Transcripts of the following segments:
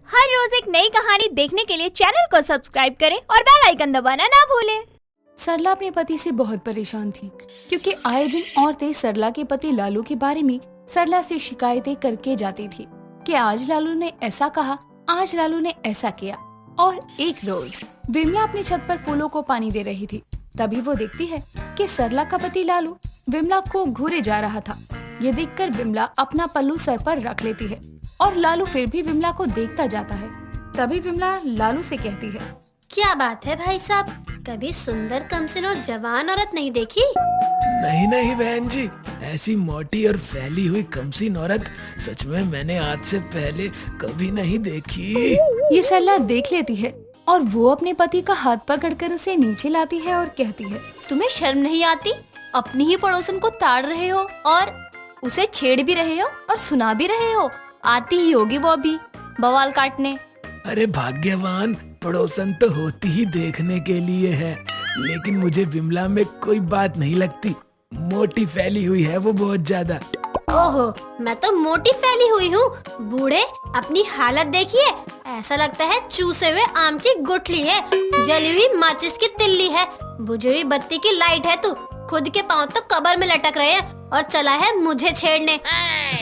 हर रोज एक नई कहानी देखने के लिए चैनल को सब्सक्राइब करें और बेल आइकन दबाना ना भूलें। सरला अपने पति से बहुत परेशान थी क्योंकि आए दिन औरतें सरला के पति लालू के बारे में सरला से शिकायतें करके जाती थी कि आज लालू ने ऐसा कहा, आज लालू ने ऐसा किया। और एक रोज विमला अपनी छत पर फूलों को पानी दे रही थी। तभी वो देखती है कि सरला का पति लालू विमला को घूरे जा रहा था। ये देखकर विमला अपना पल्लू सर पर रख लेती है और लालू फिर भी विमला को देखता जाता है। तभी विमला लालू से कहती है, क्या बात है भाई साहब, कभी सुंदर कमसिन और जवान औरत नहीं देखी? नहीं नहीं बहन जी, ऐसी मोटी और फैली हुई कमसीन औरत सच में मैंने आज से पहले कभी नहीं देखी। ये सरला देख लेती है और वो अपने पति का हाथ पकड़कर उसे नीचे लाती है और कहती है, तुम्हें शर्म नहीं आती? अपनी ही पड़ोसन को ताड़ रहे हो और उसे छेड़ भी रहे हो और सुना भी रहे हो। आती ही होगी वो अभी बवाल काटने। अरे भाग्यवान, पड़ोसन तो होती ही देखने के लिए है, लेकिन मुझे विमला में कोई बात नहीं लगती। मोटी फैली हुई है वो बहुत ज्यादा। ओहो, मैं तो मोटी फैली हुई हूँ। बूढ़े, अपनी हालत देखिए, ऐसा लगता है चूसे हुए आम की गुठली है, जली हुई माचिस की तिल्ली है, बुझी हुई बत्ती की लाइट है। तू खुद के पाँव तो कब्र में लटक रहे हैं और चला है मुझे छेड़ने।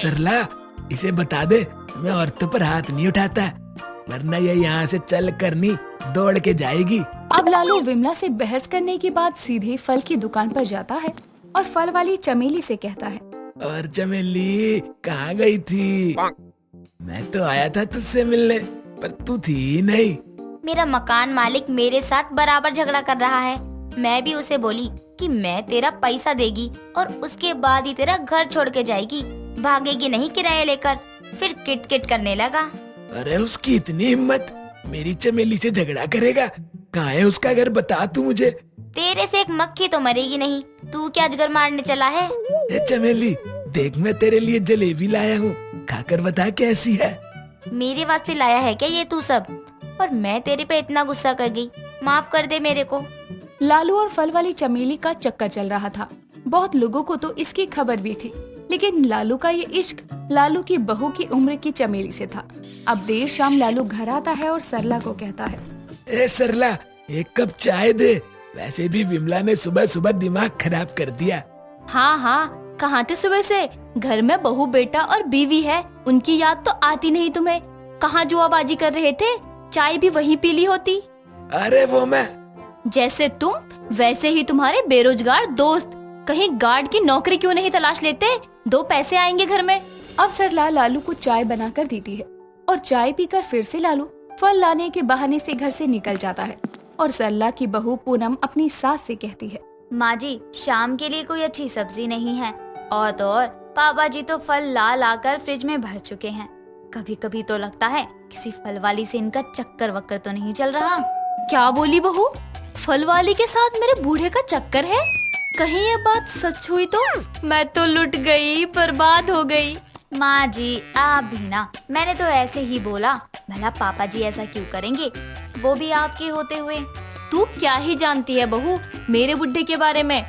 सरला, इसे बता दे मैं औरतों पर हाथ नहीं उठाता, वरना ये यहाँ से चल कर नहीं दौड़ के जाएगी। अब लालू विमला से बहस करने के बाद सीधे फल की दुकान पर जाता है और फल वाली चमेली से कहता है, और चमेली कहाँ गई थी? मैं तो आया था तुझसे मिलने, पर तू थी ही नहीं। मेरा मकान मालिक मेरे साथ बराबर झगड़ा कर रहा है। मैं भी उसे बोली कि मैं तेरा पैसा देगी और उसके बाद ही तेरा घर छोड़ के जाएगी, भागेगी नहीं किराया लेकर। फिर किट किट करने लगा। अरे उसकी इतनी हिम्मत, मेरी चमेली से झगड़ा करेगा? कहाँ है उसका घर, बता तू मुझे। तेरे से एक मक्खी तो मरेगी नहीं, तू क्या अजगर मारने चला है? ए चमेली, देख मैं तेरे लिए जलेबी लाया हूँ, खाकर बता कैसी है। मेरे वास्ते लाया है क्या ये तू सब? पर मैं तेरे पे इतना गुस्सा कर गई, माफ कर दे मेरे को। लालू और फल वाली चमेली का चक्कर चल रहा था। बहुत लोगों को तो इसकी खबर भी थी, लेकिन लालू का ये इश्क लालू की बहू की उम्र की चमेली से था। अब देर शाम लालू घर आता है और सरला को कहता है, ए सरला, एक कप चाय दे, वैसे भी विमला ने सुबह सुबह दिमाग खराब कर दिया। हाँ हाँ, कहाँ थे सुबह से? घर में बहू बेटा और बीवी है, उनकी याद तो आती नहीं तुम्हें? कहाँ जुआबाजी कर रहे थे? चाय भी वहीं पी ली होती। अरे वो मैं जैसे तुम वैसे ही तुम्हारे बेरोजगार दोस्त, कहीं गार्ड की नौकरी क्यों नहीं तलाश लेते? 2 पैसे आएंगे घर में। अब सरला लालू को चाय बनाकर देती है और चाय पीकर फिर से लालू फल लाने के बहाने से घर से निकल जाता है। और सरला की बहू पूनम अपनी सास से कहती है, माँ जी, शाम के लिए कोई अच्छी सब्जी नहीं है, और तो और पापा जी तो फल ला लाकर फ्रिज में भर चुके हैं। कभी कभी तो लगता है किसी फल वाली से इनका चक्कर वक्कर तो नहीं चल रहा। क्या बोली बहू? फल वाली के साथ मेरे बूढ़े का चक्कर है? कहीं ये बात सच हुई तो मैं तो लुट गई, बर्बाद हो गई। माँ जी, आप भी ना, मैंने तो ऐसे ही बोला, भला पापा जी ऐसा क्यों करेंगे, वो भी आपके होते हुए। तू क्या ही जानती है बहू मेरे बुड्ढे के बारे में?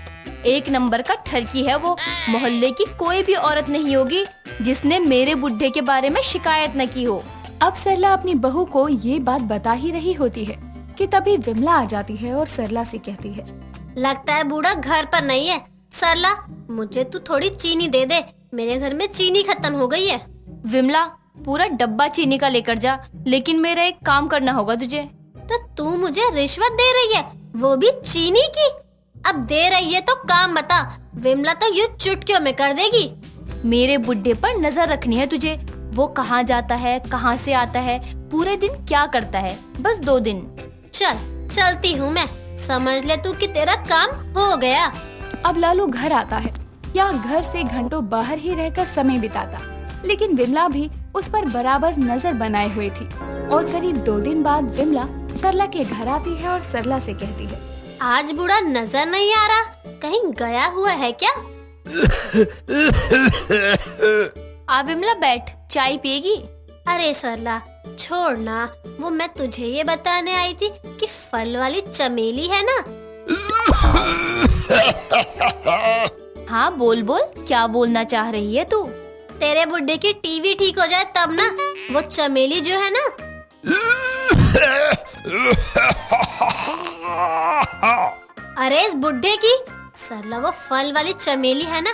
1 नंबर का ठरकी है वो। मोहल्ले की कोई भी औरत नहीं होगी जिसने मेरे बुड्ढे के बारे में शिकायत न की हो। अब सरला अपनी बहू को ये बात बता ही रही होती है कि तभी विमला आ जाती है और सरला से कहती है, लगता है बूढ़ा घर पर नहीं है। सरला, मुझे तू थोड़ी चीनी दे दे, मेरे घर में चीनी खत्म हो गई है। विमला, पूरा डब्बा चीनी का लेकर जा, लेकिन मेरा एक काम करना होगा तुझे। तो तू मुझे रिश्वत दे रही है, वो भी चीनी की? अब दे रही है तो काम बता, विमला तो यूं चुटकियों में कर देगी। मेरे बुड्ढे पर नजर रखनी है तुझे। वो कहाँ जाता है, कहाँ से आता है, पूरे दिन क्या करता है, बस 2 दिन। चलती हूँ मैं, समझ ले तू कि तेरा काम हो गया। अब लालू घर आता है। यहाँ घर से घंटों बाहर ही रहकर समय बिताता, लेकिन विमला भी उस पर बराबर नजर बनाए हुए थी। और करीब 2 दिन बाद विमला सरला के घर आती है और सरला से कहती है, आज बूढ़ा नजर नहीं आ रहा, कहीं गया हुआ है क्या? आ विमला, बैठ, चाय पिएगी? अरे सरला, छोड़ ना, वो मैं तुझे ये बताने आई थी कि फल वाली चमेली है ना। हाँ बोल बोल, क्या बोलना चाह रही है तू? तेरे बुड्ढे की टीवी ठीक हो जाए तब ना। वो चमेली जो है ना, अरे इस बुड्ढे की सरला वो फल वाली चमेली है ना,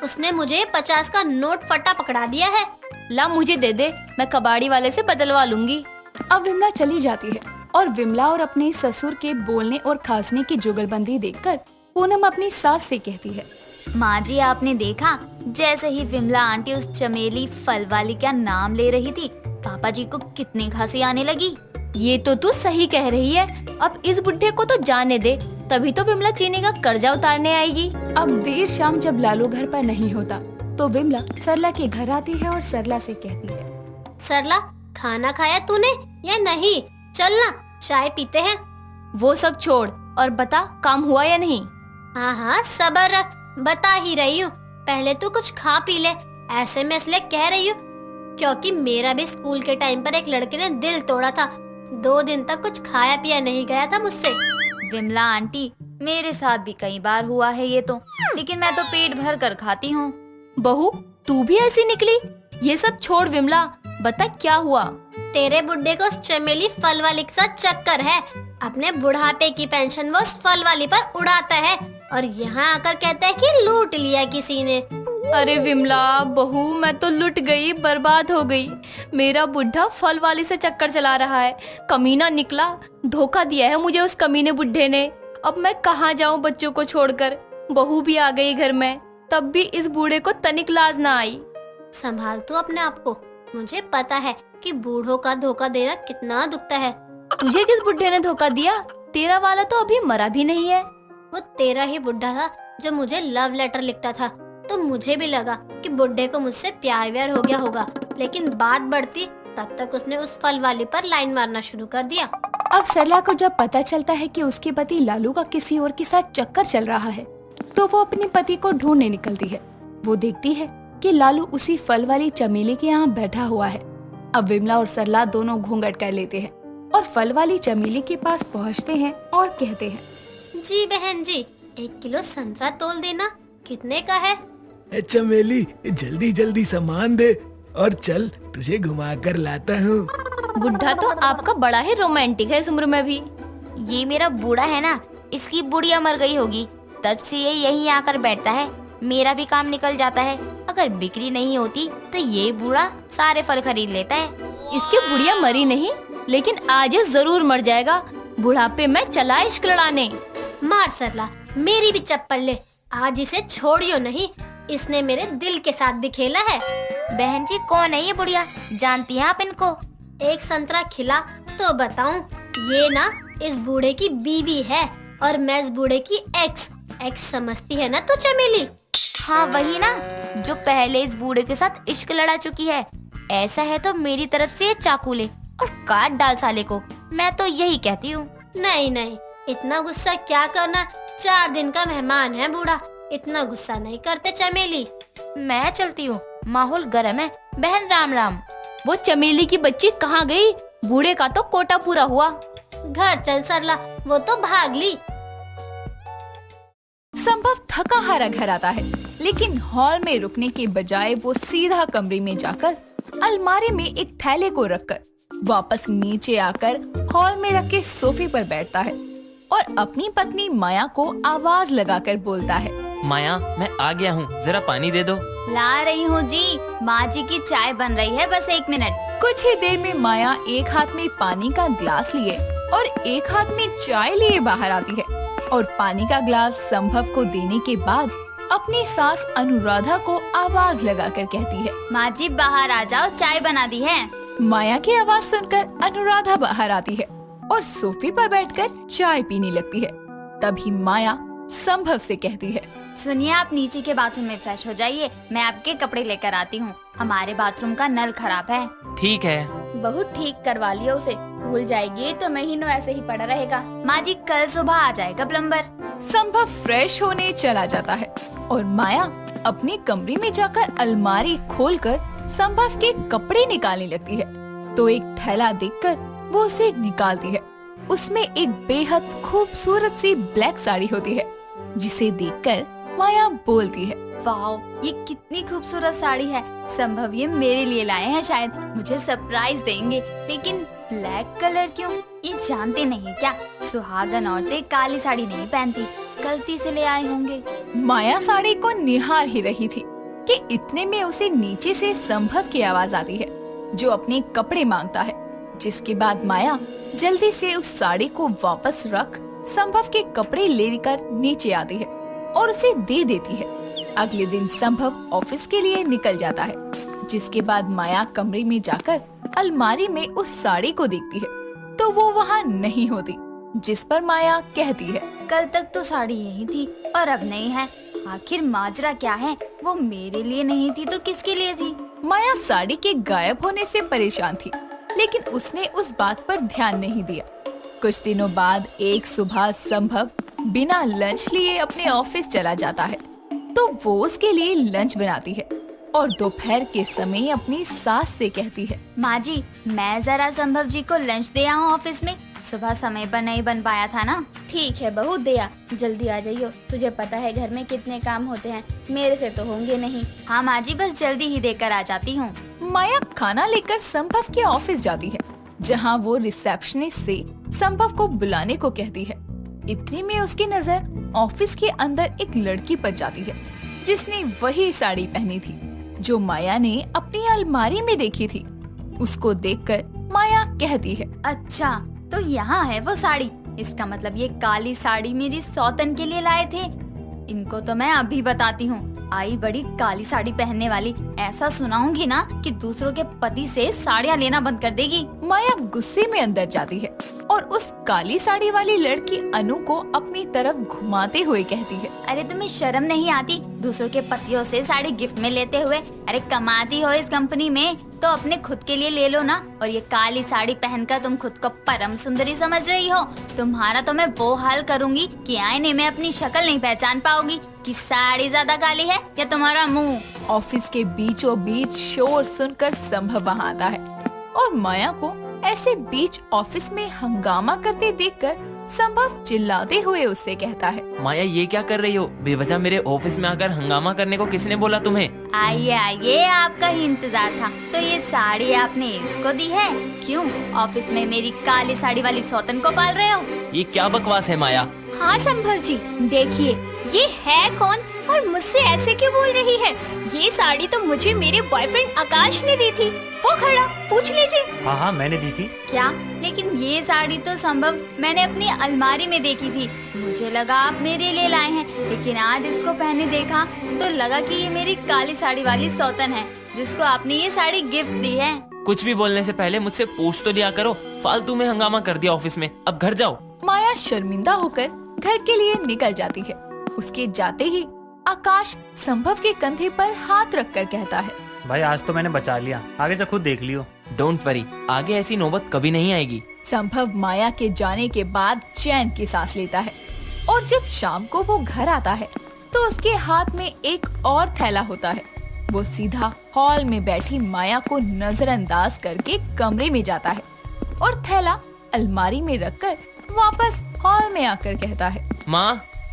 उसने मुझे 50 का नोट फटा पकड़ा दिया है। ला मुझे दे दे, मैं कबाड़ी वाले से बदलवा लूंगी। अब विमला चली जाती है और विमला और अपने ससुर के बोलने और खांसने की जुगलबंदी देखकर पूनम अपनी सास से कहती है, माँ जी आपने देखा, जैसे ही विमला आंटी उस चमेली फल वाली का नाम ले रही थी, पापा जी को कितनी खांसी आने लगी। ये तो तू सही कह रही है। अब इस बुढ़े को तो जाने दे, तभी तो विमला चीनी का कर्जा उतारने आएगी। अब देर शाम जब लालू घर पर नहीं होता तो विमला सरला के घर आती है और सरला से कहती है, सरला खाना खाया तूने या नहीं? चल ना चाय पीते हैं। वो सब छोड़ और बता काम हुआ या नहीं। हाँ हाँ सबर रख, बता ही रही हूँ। पहले तू कुछ खा पी ले। ऐसे में इसलिए कह रही हूँ क्योंकि मेरा भी स्कूल के टाइम पर एक लड़के ने दिल तोड़ा था। 2 दिन तक कुछ खाया पिया नहीं गया था मुझसे। विमला आंटी मेरे साथ भी कई बार हुआ है ये तो, लेकिन मैं तो पेट भर कर खाती हूँ। बहू तू भी ऐसी निकली? ये सब छोड़ विमला, बता क्या हुआ। तेरे बुड्ढे को उस चमेली फल वाली के साथ चक्कर है। अपने बुढ़ापे की पेंशन वो उस फल वाली पर उड़ाता है और यहाँ आकर कहता है कि लूट लिया किसी ने। अरे विमला बहू, मैं तो लुट गई, बर्बाद हो गई। मेरा बुढ़ा फल वाली से चक्कर चला रहा है। कमीना निकला, धोखा दिया है मुझे उस कमीने बुढ़े ने। अब मैं कहाँ जाऊँ बच्चों को छोड़कर। बहू भी आ गई घर में, तब भी इस बूढ़े को तनिक लाज ना आई। संभाल तू अपने आप को। मुझे पता है कि बूढ़ों का धोखा देना कितना दुखता है। तुझे किस बुढ़े ने धोखा दिया? तेरा वाला तो अभी मरा भी नहीं है। वो तेरा ही बुढ़ा था जो मुझे लव लेटर लिखता था। तो मुझे भी लगा कि बुढ़े को मुझसे प्यार व्यार हो गया होगा, लेकिन बात बढ़ती तब तक उसने उस फल वाली पर लाइन मारना शुरू कर दिया। अब सरला को जब पता चलता है कि उसके पति लालू का किसी और के साथ चक्कर चल रहा है, तो वो अपने पति को ढूंढने निकलती है। वो देखती है कि लालू उसी फल वाली चमेली के यहाँ बैठा हुआ है। अब विमला और सरला दोनों घूंघट कर लेते हैं और फल वाली चमेली के पास पहुँचते हैं और कहते हैं, जी बहन जी, 1 किलो संतरा तोल देना। कितने का है? चमेली जल्दी जल्दी सामान दे और चल तुझे घुमा कर लाता हूँ। बुढ़ा तो आपका बड़ा ही रोमांटिक है इस उम्र में भी। ये मेरा बूढ़ा है ना, इसकी बुढ़िया मर गई होगी, तब से ये यहीं आकर बैठता है। मेरा भी काम निकल जाता है। अगर बिक्री नहीं होती तो ये बूढ़ा सारे फल खरीद लेता है। इसकी बुढ़िया मरी नहीं, लेकिन आज ये जरूर मर जाएगा। बुढ़ापे में चला इश्क लड़ाने। मार सरला, मेरी भी चप्पल ले। आज इसे छोड़ियो नहीं, इसने मेरे दिल के साथ भी खेला है। बहन जी कौन है ये बुढ़िया, जानती हैं आप इनको? एक संतरा खिला तो बताऊं। ये ना इस बूढ़े की बीवी है और मैं इस बूढ़े की एक्स समझती है ना तू चमेली? हाँ वही ना, जो पहले इस बूढ़े के साथ इश्क लड़ा चुकी है। ऐसा है तो मेरी तरफ से ये चाकू ले और काट डाल साले को। मैं तो यही कहती हूँ। नहीं नहीं, इतना गुस्सा क्या करना। 4 दिन का मेहमान है बूढ़ा, इतना गुस्सा नहीं करते चमेली। मैं चलती हूँ, माहौल गर्म है। बहन राम राम। वो चमेली की बच्ची कहाँ गई? बूढ़े का तो कोटा पूरा हुआ। घर चल सरला, वो तो भाग ली। संभव थका हारा घर आता है, लेकिन हॉल में रुकने के बजाय वो सीधा कमरे में जाकर अलमारी में एक थैले को रखकर वापस नीचे आकर हॉल में रखे सोफे पर बैठता है और अपनी पत्नी माया को आवाज लगाकर बोलता है, माया मैं आ गया हूँ, जरा पानी दे दो। ला रही हूँ जी, माँ जी की चाय बन रही है, बस 1 मिनट। कुछ ही देर में माया एक हाथ में पानी का ग्लास लिए और एक हाथ में चाय लिए बाहर आती है और पानी का ग्लास संभव को देने के बाद अपनी सास अनुराधा को आवाज लगाकर कहती है, माँ जी बाहर आ जाओ, चाय बना दी है। माया की आवाज सुनकर अनुराधा बाहर आती है और सोफे पर बैठकर चाय पीने लगती है। तभी माया संभव से कहती है, सुनिए आप नीचे के बाथरूम में फ्रेश हो जाइए, मैं आपके कपड़े लेकर आती हूँ। हमारे बाथरूम का नल खराब है। ठीक है। बहुत ठीक करवा लिया उसे, भूल जाएगी तो महीनों ऐसे ही पड़ा रहेगा। माँ जी कल सुबह आ जाएगा प्लम्बर। संभव फ्रेश होने चला जाता है और माया अपने कमरे में जाकर अलमारी खोलकर संभव के कपड़े निकालने लगती है। तो एक थैला देखकर वो उसे निकालती है। उसमें एक बेहद खूबसूरत सी ब्लैक साड़ी होती है, जिसे देखकर माया बोलती है, वाह ये कितनी खूबसूरत साड़ी है। संभव ये मेरे लिए लाए हैं, शायद मुझे सरप्राइज देंगे। लेकिन ब्लैक कलर क्यों? ये जानते नहीं क्या, सुहागन औरतें काली साड़ी नहीं पहनती, गलती से ले आए होंगे। माया साड़ी को निहार ही रही थी कि इतने में उसे नीचे से संभव की आवाज आती है, जो अपने कपड़े मांगता है। जिसके बाद माया जल्दी से उस साड़ी को वापस रख संभव के कपड़े लेकर नीचे आती है और उसे दे देती है। अगले दिन संभव ऑफिस के लिए निकल जाता है। जिसके बाद माया कमरे में जाकर अलमारी में उस साड़ी को देखती है तो वो वहाँ नहीं होती। जिस पर माया कहती है, कल तक तो साड़ी यही थी और अब नहीं है। आखिर माजरा क्या है? वो मेरे लिए नहीं थी तो किसके लिए थी? माया साड़ी के गायब होने से परेशान थी, लेकिन उसने उस बात पर ध्यान नहीं दिया। कुछ दिनों बाद एक सुबह संभव बिना लंच लिए अपने ऑफिस चला जाता है, तो वो उसके लिए लंच बनाती है और दोपहर के समय अपनी सास से कहती है, माँ जी, मैं जरा संभव जी को लंच दे आऊँ ऑफिस में, सुबह समय पर नहीं बन पाया था ना। ठीक है बहू, दया जल्दी आ जाइयो, तुझे पता है घर में कितने काम होते हैं, मेरे से तो होंगे नहीं। हाँ माँ जी, बस जल्दी ही देकर आ जाती हूँ। माया खाना लेकर संभव के ऑफिस जाती है, जहाँ वो रिसेप्शनिस्ट से संभव को बुलाने को कहती है। इतने में उसकी नजर ऑफिस के अंदर एक लड़की पर जाती है, जिसने वही साड़ी पहनी थी जो माया ने अपनी अलमारी में देखी थी। उसको देखकर माया कहती है, अच्छा, तो यहाँ है वो साड़ी। इसका मतलब ये काली साड़ी मेरी सौतन के लिए लाए थे। इनको तो मैं अभी बताती हूँ। आई बड़ी काली साड़ी पहनने वाली, ऐसा सुनाऊंगी ना कि दूसरों के पति से साड़ियाँ लेना बंद कर देगी। माया गुस्से में अंदर जाती है और उस काली साड़ी वाली लड़की अनु को अपनी तरफ घुमाते हुए कहती है, अरे तुम्हें शर्म नहीं आती दूसरों के पतियों से साड़ी गिफ्ट में लेते हुए? अरे कमाती हो इस कंपनी में तो अपने खुद के लिए ले लो ना। और ये काली साड़ी पहनकर तुम खुद को परम सुंदरी समझ रही हो। तुम्हारा तो मैं वो हाल करूंगी कि आईने में अपनी शक्ल नहीं पहचान पाओगी कि साड़ी ज्यादा काली है या तुम्हारा मुंह। ऑफिस के बीचों बीच शोर सुनकर संभव वहाँ आता है और माया को ऐसे बीच ऑफिस में हंगामा करते देखकर संभव चिल्लाते हुए उससे कहता है, माया ये क्या कर रही हो? बेवजह मेरे ऑफिस में आकर हंगामा करने को किसने बोला तुम्हें? आइए आइए, आपका ही इंतजार था। तो ये साड़ी आपने इसको दी है? क्यों ऑफिस में मेरी काली साड़ी वाली सौतन को पाल रहे हो? ये क्या बकवास है माया? हाँ संभव जी, देखिए ये है कौन और मुझसे ऐसे क्यों बोल रही है? ये साड़ी तो मुझे मेरे बॉयफ्रेंड आकाश ने दी थी, वो खड़ा, पूछ लीजिए। हाँ हाँ मैंने दी थी। क्या? लेकिन ये साड़ी तो संभव मैंने अपनी अलमारी में देखी थी। मुझे लगा आप मेरे लिए लाए हैं, लेकिन आज इसको पहने देखा तो लगा कि ये मेरी काली साड़ी वाली सौतन है, जिसको आपने ये साड़ी गिफ्ट दी है। कुछ भी बोलने से पहले मुझसे पूछ तो लिया करो। फालतू में हंगामा कर दिया ऑफिस में, अब घर जाओ। माया शर्मिंदा होकर घर के लिए निकल जाती है। उसके जाते ही आकाश संभव के कंधे पर हाथ रखकर कहता है, भाई आज तो मैंने बचा लिया, आगे से खुद देख लियो। डोंट वरी, आगे ऐसी नौबत कभी नहीं आएगी। संभव माया के जाने के बाद चैन की सांस लेता है और जब शाम को वो घर आता है तो उसके हाथ में एक और थैला होता है। वो सीधा हॉल में बैठी माया को नजरअंदाज करके कमरे में जाता है और थैला अलमारी में रखकर वापस हॉल में आकर कहता है,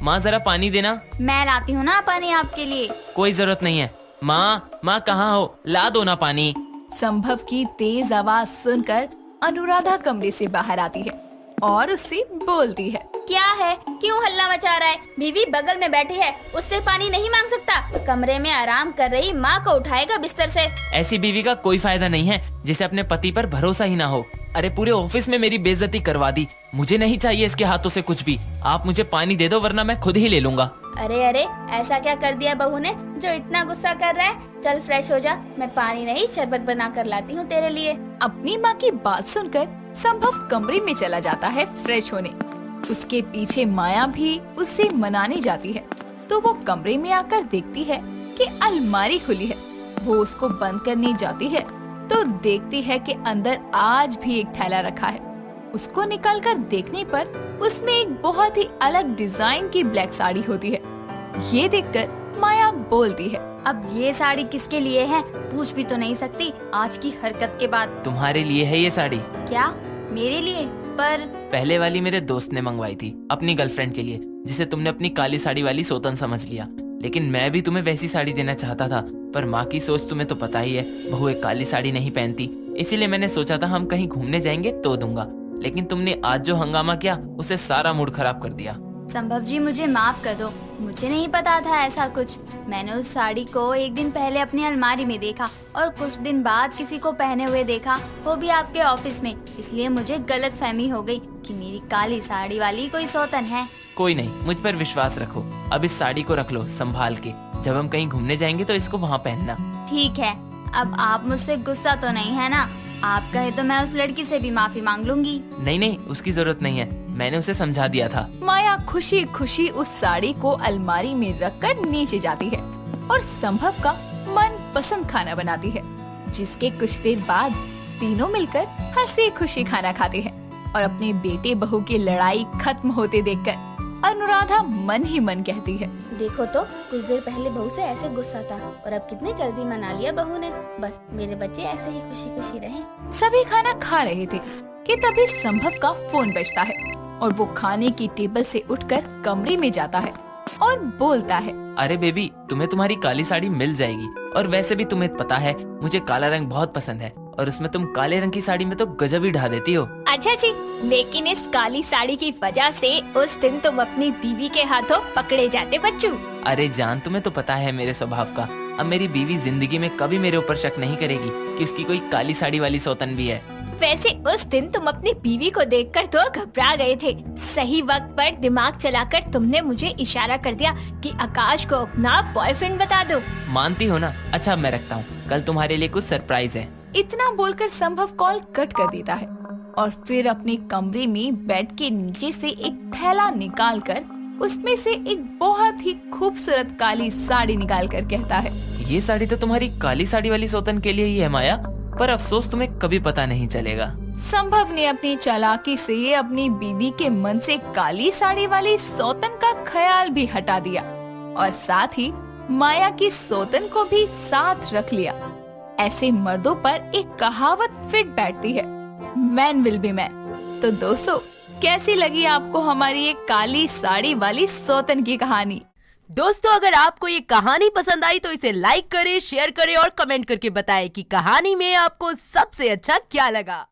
माँ जरा पानी देना। मैं लाती हूँ ना पानी आपके लिए। कोई जरूरत नहीं है। माँ कहाँ हो? ला दो ना पानी। संभव की तेज आवाज सुनकर अनुराधा कमरे से बाहर आती है और उससे बोलती है, क्या है, क्यों हल्ला मचा रहा है? बीवी बगल में बैठी है, उससे पानी नहीं मांग सकता? कमरे में आराम कर रही माँ को उठाएगा बिस्तर से? ऐसी बीवी का कोई फायदा नहीं है जिसे अपने पति पर भरोसा ही ना हो। अरे पूरे ऑफिस में मेरी बेइज्जती करवा दी। मुझे नहीं चाहिए इसके हाथों से कुछ भी। आप मुझे पानी दे दो वरना मैं खुद ही ले लूंगा। अरे अरे, ऐसा क्या कर दिया बहू ने जो इतना गुस्सा कर रहा है? चल फ्रेश हो जा, मैं पानी नहीं शरबत बना कर लाती हूँ तेरे लिए। अपनी माँ की बात सुनकर संभव कमरे में चला जाता है फ्रेश होने। उसके पीछे माया भी उससे मनाने जाती है तो वो कमरे में आकर देखती है कि अलमारी खुली है। वो उसको बंद करने जाती है तो देखती है कि अंदर आज भी एक थैला रखा है। उसको निकालकर देखने पर उसमें एक बहुत ही अलग डिजाइन की ब्लैक साड़ी होती है। ये देखकर माया बोलती है, अब ये साड़ी किसके लिए है? पूछ भी तो नहीं सकती आज की हरकत के बाद। तुम्हारे लिए है ये साड़ी। क्या मेरे लिए? पर पहले वाली मेरे दोस्त ने मंगवाई थी अपनी गर्लफ्रेंड के लिए, जिसे तुमने अपनी काली साड़ी वाली सौतन समझ लिया। लेकिन मैं भी तुम्हें वैसी साड़ी देना चाहता था, पर माँ की सोच तुम्हें तो पता ही है, बहू एक काली साड़ी नहीं पहनती। इसीलिए मैंने सोचा था हम कहीं घूमने जाएंगे तो दूंगा, लेकिन तुमने आज जो हंगामा किया उससे सारा मूड खराब कर दिया। संभव जी मुझे माफ कर दो, मुझे नहीं पता था ऐसा कुछ। मैंने उस साड़ी को एक दिन पहले अपनी अलमारी में देखा और कुछ दिन बाद किसी को पहने हुए देखा, वो भी आपके ऑफिस में, इसलिए मुझे गलतफहमी हो गई कि मेरी काली साड़ी वाली कोई सौतन है। कोई नहीं, मुझ पर विश्वास रखो। अब इस साड़ी को रख लो संभाल के, जब हम कहीं घूमने जाएंगे तो इसको वहाँ पहनना। ठीक है, अब आप मुझसे गुस्सा तो नहीं है ना? आप कहे तो मैं उस लड़की से भी माफी मांग लूंगी। नहीं नहीं, उसकी जरूरत नहीं है, मैंने उसे समझा दिया था। माया खुशी खुशी उस साड़ी को अलमारी में रखकर नीचे जाती है और संभव का मन पसंद खाना बनाती है, जिसके कुछ देर बाद तीनों मिलकर हंसी खुशी खाना खाते हैं और अपने बेटे बहू की लड़ाई खत्म होते देखकर अनुराधा मन ही मन कहती है, देखो तो कुछ देर पहले बहू से ऐसे गुस्सा था और अब कितनी जल्दी मना लिया बहू ने। बस मेरे बच्चे ऐसे ही खुशी खुशी रहें। सभी खाना खा रहे थे कि तभी संभव का फोन बजता है और वो खाने की टेबल से उठकर कमरे में जाता है और बोलता है, अरे बेबी, तुम्हें तुम्हारी काली साड़ी मिल जाएगी, और वैसे भी तुम्हें पता है मुझे काला रंग बहुत पसंद है, और उसमें तुम काले रंग की साड़ी में तो गजब ही ढा देती हो। अच्छा जी, लेकिन इस काली साड़ी की वजह से उस दिन तुम अपनी बीवी के हाथों पकड़े जाते बच्चू। अरे जान, तुम्हें तो पता है मेरे स्वभाव का। अब मेरी बीवी जिंदगी में कभी मेरे ऊपर शक नहीं करेगी कि उसकी कोई काली साड़ी वाली सौतन भी है। वैसे उस दिन तुम अपनी बीवी को देखकर तो घबरा गए थे। सही वक्त पर दिमाग चलाकर तुमने मुझे इशारा कर दिया कि आकाश को अपना बॉयफ्रेंड बता दो। मानती हो ना? अच्छा मैं रखता हूँ, कल तुम्हारे लिए कुछ सरप्राइज है। इतना बोलकर संभव कॉल कट कर देता है और फिर अपने कमरे में बेड के नीचे से एक थैला निकालकर उसमें से एक बहुत ही खूबसूरत काली साड़ी निकाल कर कहता है, ये साड़ी तो तुम्हारी काली साड़ी वाली सौतन के लिए ही है माया, पर अफसोस तुम्हें कभी पता नहीं चलेगा। संभव ने अपनी चालाकी से अपनी बीवी के मन से काली साड़ी वाली सौतन का ख्याल भी हटा दिया और साथ ही माया की सौतन को भी साथ रख लिया। ऐसे मर्दों पर एक कहावत फिट बैठती है, मैन विल बी मैन। तो दोस्तों, कैसी लगी आपको हमारी ये काली साड़ी वाली सौतन की कहानी? दोस्तों, अगर आपको ये कहानी पसंद आई तो इसे लाइक करें, शेयर करें और कमेंट करके बताएं कि कहानी में आपको सबसे अच्छा क्या लगा।